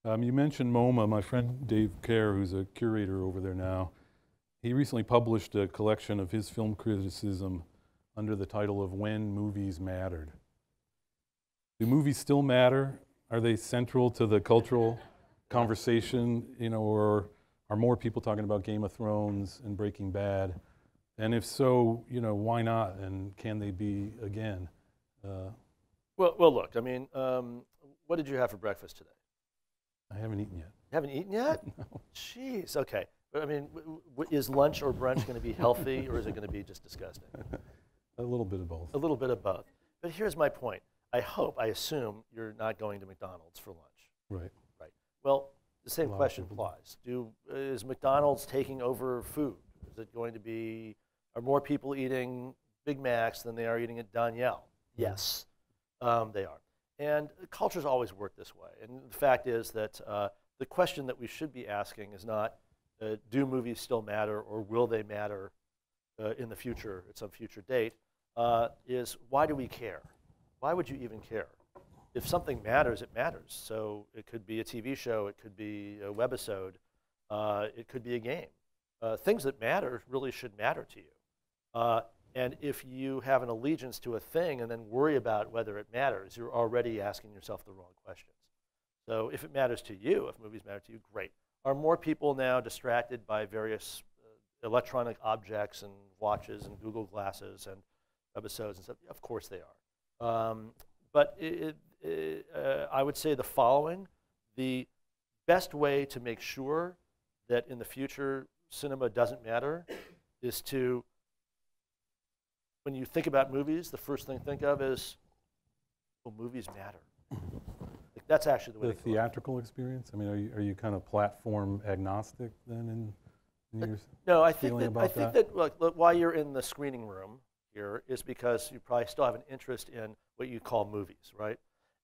You mentioned MoMA. My friend Dave Kerr, who's a curator over there now, he recently published a collection of his film criticism under the title of When Movies Mattered. Do movies still matter? Are they central to the cultural conversation, or are more people talking about Game of Thrones and Breaking Bad? And if so, why not? And can they be again? Well, look, I mean, what did you have for breakfast today? I haven't eaten yet. You haven't eaten yet? No. Jeez, okay. But I mean, is lunch or brunch going to be healthy, or is it going to be just disgusting? A little bit of both. A little bit of both. But here's my point. I assume you're not going to McDonald's for lunch. Right. Right. Well, the same question applies. Is McDonald's taking over food? Is it going to be, are more people eating Big Macs than they are eating at Danielle? Yes, they are. And cultures always work this way. And the fact is that the question that we should be asking is not, do movies still matter, or will they matter in the future, at some future date, is why do we care? Why would you even care? If something matters, it matters. So it could be a TV show, it could be a webisode, it could be a game. Things that matter really should matter to you. And if you have an allegiance to a thing and then worry about whether it matters, you're already asking yourself the wrong questions. So if it matters to you, if movies matter to you, great. Are more people now distracted by various electronic objects and watches and Google glasses and webisodes and stuff? Of course they are. But I would say the following: the best way to make sure that in the future cinema doesn't matter is to, when you think about movies, the first thing to think of is, well, movies matter. Like, that's actually the way. The theatrical experience? I mean, are you kind of platform agnostic then in your no, I feeling think that, about that? look, why you're in the screening room here is because you probably still have an interest in what you call movies, right?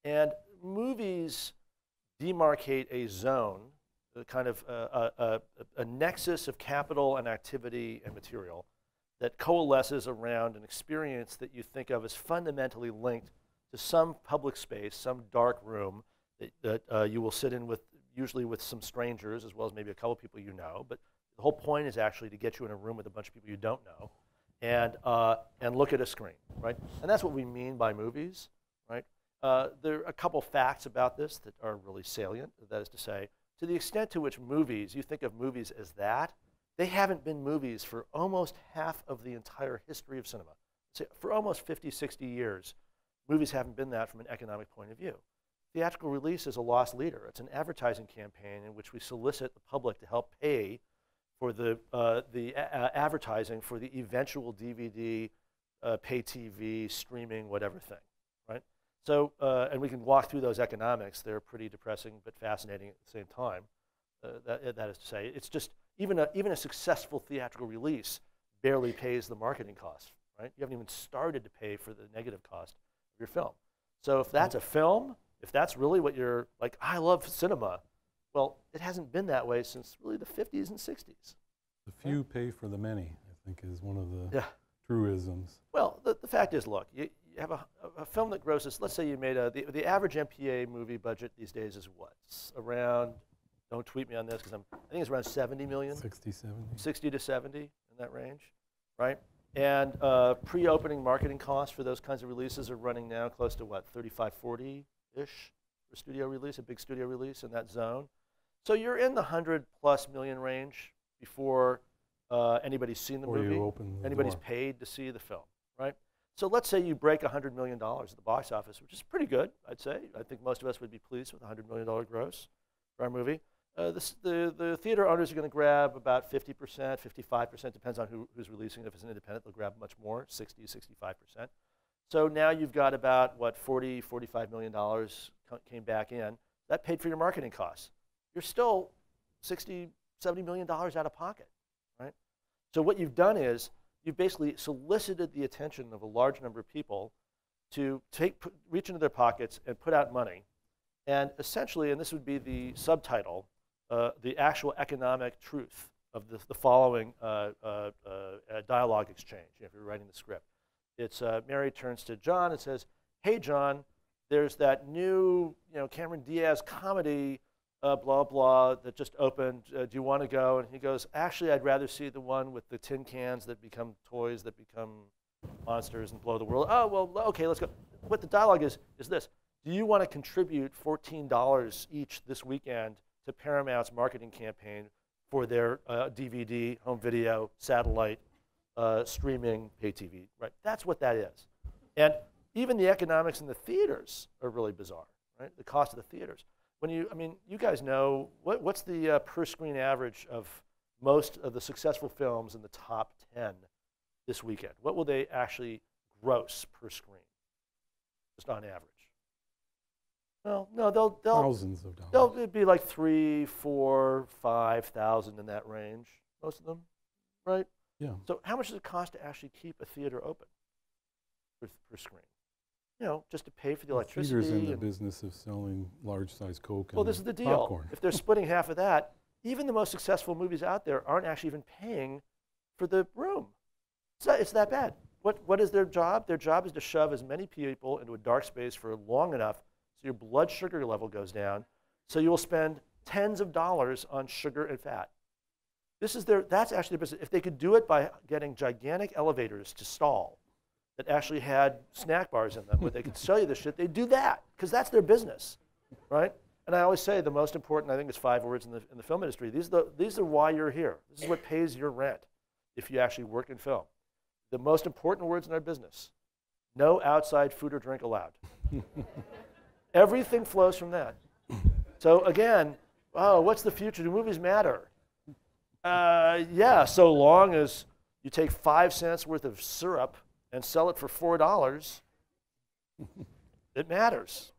And movies demarcate a zone, a kind of a nexus of capital and activity and material that coalesces around an experience that you think of as fundamentally linked to some public space, some dark room that you will sit in with, usually with some strangers, as well as maybe a couple people you know. But the whole point is actually to get you in a room with a bunch of people you don't know and look at a screen, right? And that's what we mean by movies, right? There are a couple facts about this that are really salient. That is to say, to the extent to which movies, you think of movies as that, they haven't been movies for almost half of the entire history of cinema. So for almost 50, 60 years, movies haven't been that from an economic point of view. Theatrical release is a lost leader. It's an advertising campaign in which we solicit the public to help pay for the advertising for the eventual DVD, pay TV, streaming, whatever thing, right? So, and we can walk through those economics. They're pretty depressing but fascinating at the same time. That is to say, it's just, even a successful theatrical release barely pays the marketing costs, right? You haven't even started to pay for the negative cost of your film. So if that's a film, if that's really what you're like, I love cinema, well, it hasn't been that way since really the 50s and 60s. The few pay for the many, I think, is one of the truisms. Well, the fact is, look, you have a film that grosses, let's say you made the average MPA movie budget these days is what? It's around, don't tweet me on this, because I think it's around 70 million. 60, 70. 60 to 70, in that range, right? And pre-opening marketing costs for those kinds of releases are running now close to what, 35, 40-ish for studio release, a big studio release in that zone. So you're in the 100+ million range before anybody's seen the movie, anybody's paid to see the film, right? So let's say you break $100 million at the box office, which is pretty good, I'd say. I think most of us would be pleased with a $100 million gross for our movie. The theater owners are going to grab about 50%, 55%, depends on who's releasing it. If it's an independent, they'll grab much more, 60, 65%. So now you've got about, what, $40, $45 million came back in. That paid for your marketing costs. You're still $60, $70 million out of pocket, right? So what you've done is you've basically solicited the attention of a large number of people to reach into their pockets and put out money. And essentially, and this would be the subtitle, the actual economic truth of the following dialogue exchange, if you're writing the script. It's Mary turns to John and says, hey, John, there's that new Cameron Diaz comedy blah, blah, that just opened. Do you want to go? And he goes, actually, I'd rather see the one with the tin cans that become toys that become monsters and blow the world. Oh, well, okay, let's go. What the dialogue is this. Do you want to contribute $14 each this weekend to Paramount's marketing campaign for their DVD, home video, satellite, streaming, pay TV, right? That's what that is. And even the economics in the theaters are really bizarre, right? The cost of the theaters. When you, I mean, you guys know, what's the per screen average of most of the successful films in the top 10 this weekend? What will they actually gross per screen, just on average? Well, no, they'll Thousands of dollars. it'd be like 3, 4, 5,000 in that range, most of them, right? Yeah. So how much does it cost to actually keep a theater open per screen? You know, just to pay for the electricity. Theaters in the business of selling large-size Coke Well, and this is the deal. popcorn. If they're splitting half of that, even the most successful movies out there aren't actually even paying for the room. It's that bad. What is their job? Their job is to shove as many people into a dark space for long enough so your blood sugar level goes down, so you will spend tens of dollars on sugar and fat. That's actually their business. If they could do it by getting gigantic elevators to stall that actually had snack bars in them where they could sell you this shit, they'd do that, because that's their business, right? And I always say the most important, I think, is 5 words in the film industry. These are why you're here. This is what pays your rent if you actually work in film. The most important words in our business: no outside food or drink allowed. Everything flows from that. So again, oh, what's the future? Do movies matter? Yeah, so long as you take 5 cents worth of syrup and sell it for $4, it matters.